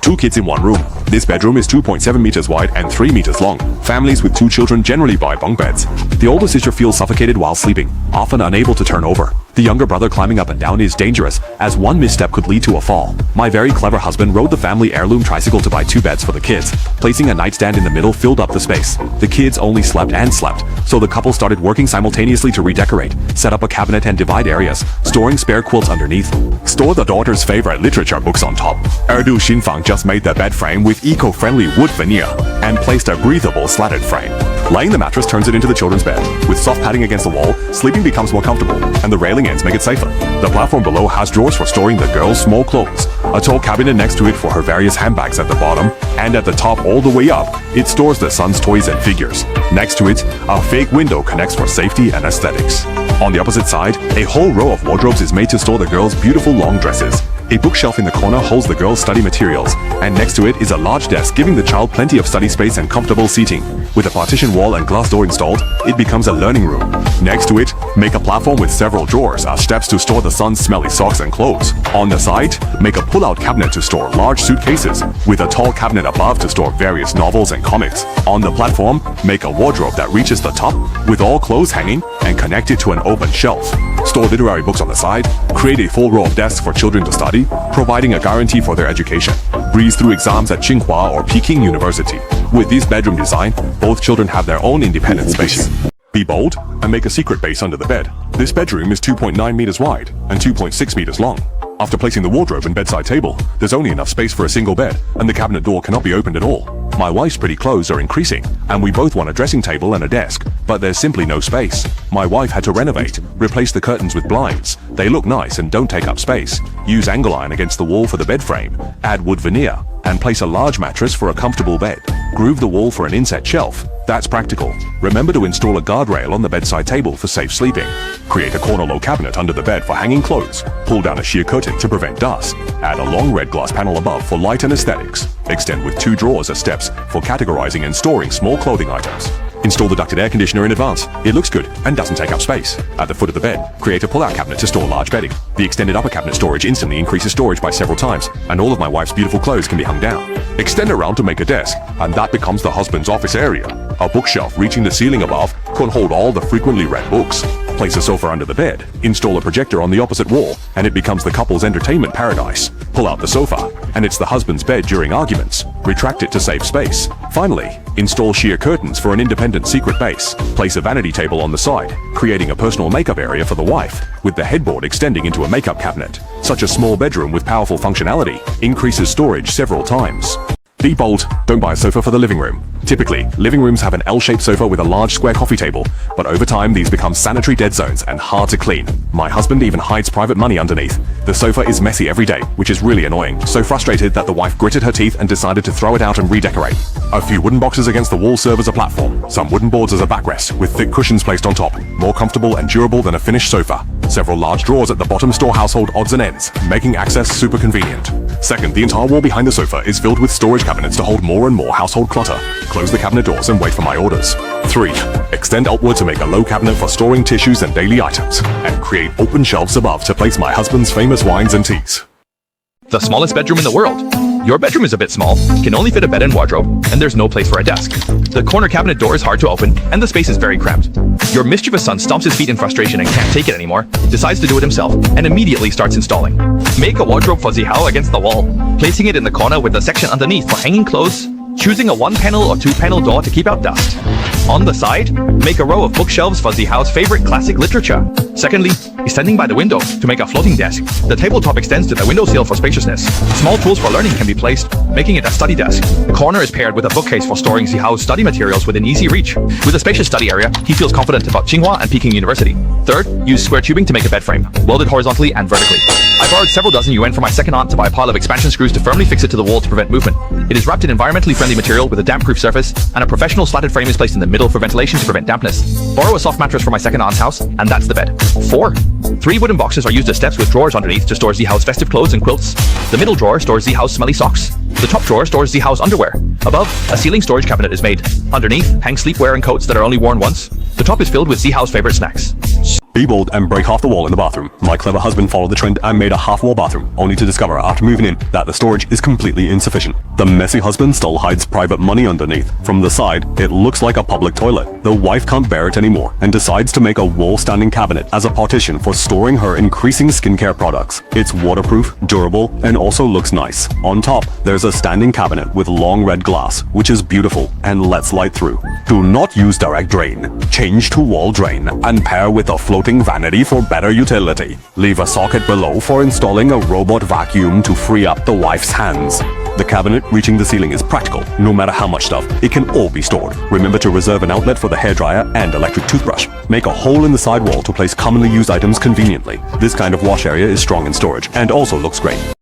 2 kids in 1 room. This bedroom is 2.7 meters wide and 3 meters long. Families with 2 children generally buy bunk beds. The older sister feels suffocated while sleeping, often unable to turn over. The younger brother climbing up and down is dangerous, as one misstep could lead to a fall. My very clever husband rode the family heirloom tricycle to buy 2 beds for the kids. Placing a nightstand in the middle filled up the space. The kids only slept and slept, so the couple started working simultaneously to redecorate, set up a cabinet and divide areas, storing spare quilts underneath. Store the daughter's favorite literature books on top. Erdu Xinfang just made the bed frame with eco-friendly wood veneer and placed a breathable slatted frame. Laying the mattress turns it into the children's bed. With soft padding against the wall, sleeping becomes more comfortable, and the railing ends make it safer. The platform below has drawers for storing the girl's small clothes, a tall cabinet next to it for her various handbags at the bottom, and at the top all the way up, it stores the son's toys and figures. Next to it, a fake window connects for safety and aesthetics. On the opposite side, a whole row of wardrobes is made to store the girl's beautiful long dresses. A bookshelf in the corner holds the girl's study materials, and next to it is a large desk giving the child plenty of study space and comfortable seating. With a partition wall and glass door installed, it becomes a learning room. Next to it, make a platform with several drawers as steps to store the son's smelly socks and clothes. On the side, make a pull-out cabinet to store large suitcases, with a tall cabinet above to store various novels and comics. On the platform, make a wardrobe that reaches the top, with all clothes hanging, and connect it to an open shelf. Store literary books on the side, create a full row of desks for children to study, providing a guarantee for their education. Breeze through exams at Tsinghua or Peking University. With this bedroom design, both children have their own independent space. Be bold and make a secret base under the bed. This bedroom is 2.9 meters wide and 2.6 meters long. After placing the wardrobe and bedside table, there's only enough space for a single bed, and the cabinet door cannot be opened at all. My wife's pretty clothes are increasing, and we both want a dressing table and a desk, but there's simply no space. My wife had to renovate, replace the curtains with blinds. They look nice and don't take up space. Use angle iron against the wall for the bed frame, add wood veneer, and place a large mattress for a comfortable bed. Groove the wall for an inset shelf. That's practical. Remember to install a guardrail on the bedside table for safe sleeping. Create a corner low cabinet under the bed for hanging clothes. Pull down a sheer curtain to prevent dust. Add a long red glass panel above for light and aesthetics. Extend with 2 drawers as steps for categorizing and storing small clothing items. Install the ducted air conditioner in advance. It looks good and doesn't take up space. At the foot of the bed, create a pull-out cabinet to store large bedding. The extended upper cabinet storage instantly increases storage by several times, and all of my wife's beautiful clothes can be hung down. Extend around to make a desk, and that becomes the husband's office area. A bookshelf reaching the ceiling above can hold all the frequently read books. Place a sofa under the bed, install a projector on the opposite wall, and it becomes the couple's entertainment paradise. Pull out the sofa, and it's the husband's bed during arguments. Retract it to save space. Finally, install sheer curtains for an independent secret base. Place a vanity table on the side, creating a personal makeup area for the wife, with the headboard extending into a makeup cabinet. Such a small bedroom with powerful functionality increases storage several times. Be bold, don't buy a sofa for the living room. Typically, living rooms have an L-shaped sofa with a large square coffee table, but over time these become sanitary dead zones and hard to clean. My husband even hides private money underneath. The sofa is messy every day, which is really annoying, so frustrated that the wife gritted her teeth and decided to throw it out and redecorate. A few wooden boxes against the wall serve as a platform, some wooden boards as a backrest, with thick cushions placed on top, more comfortable and durable than a finished sofa. Several large drawers at the bottom store household odds and ends, making access super convenient. Second, the entire wall behind the sofa is filled with storage cabinets to hold more and more household clutter. Close the cabinet doors and wait for my orders. 3. Extend outward to make a low cabinet for storing tissues and daily items, and create open shelves above to place my husband's famous wines and teas. The smallest bedroom in the world. Your bedroom is a bit small, can only fit a bed and wardrobe, and there's no place for a desk. The corner cabinet door is hard to open, and the space is very cramped. Your mischievous son stomps his feet in frustration and can't take it anymore, decides to do it himself, and immediately starts installing. Make a wardrobe for Zihao against the wall, placing it in the corner with a section underneath for hanging clothes, choosing a 1-panel or 2-panel door to keep out dust. On the side, make a row of bookshelves for Zihao's favorite classic literature. Secondly, extending by the window to make a floating desk. The tabletop extends to the windowsill for spaciousness. Small tools for learning can be placed, making it a study desk. The corner is paired with a bookcase for storing Zihao's study materials within easy reach. With a spacious study area, he feels confident about Tsinghua and Peking University. Third, use square tubing to make a bed frame, welded horizontally and vertically. I borrowed several dozen yuan from my second aunt to buy a pile of expansion screws to firmly fix it to the wall to prevent movement. It is wrapped in environmentally friendly material with a damp-proof surface, and a professional slatted frame is placed in the middle for ventilation to prevent dampness. Borrow a soft mattress from my second aunt's house, and that's the bed. 4. 3 wooden boxes are used as steps with drawers underneath to store Zihao's festive clothes and quilts. The middle drawer stores Zihao's smelly socks. The top drawer stores Zihao's underwear. Above, a ceiling storage cabinet is made. Underneath, hang sleepwear and coats that are only worn once. The top is filled with Zihao's favorite snacks. Be bold and break half the wall in the bathroom. My clever husband followed the trend and made a half-wall bathroom, only to discover after moving in that the storage is completely insufficient. The messy husband still hides private money underneath. From the side, it looks like a public toilet. The wife can't bear it anymore and decides to make a wall-standing cabinet as a partition for storing her increasing skincare products. It's waterproof, durable, and also looks nice. On top, there's a standing cabinet with long red glass, which is beautiful and lets light through. Do not use direct drain. Change to wall drain and pair with a floating vanity for better utility. Leave a socket below for installing a robot vacuum to free up the wife's hands. The cabinet reaching the ceiling is practical. No matter how much stuff, it can all be stored. Remember to reserve an outlet for the hairdryer and electric toothbrush. Make a hole in the sidewall to place commonly used items conveniently. This kind of wash area is strong in storage and also looks great.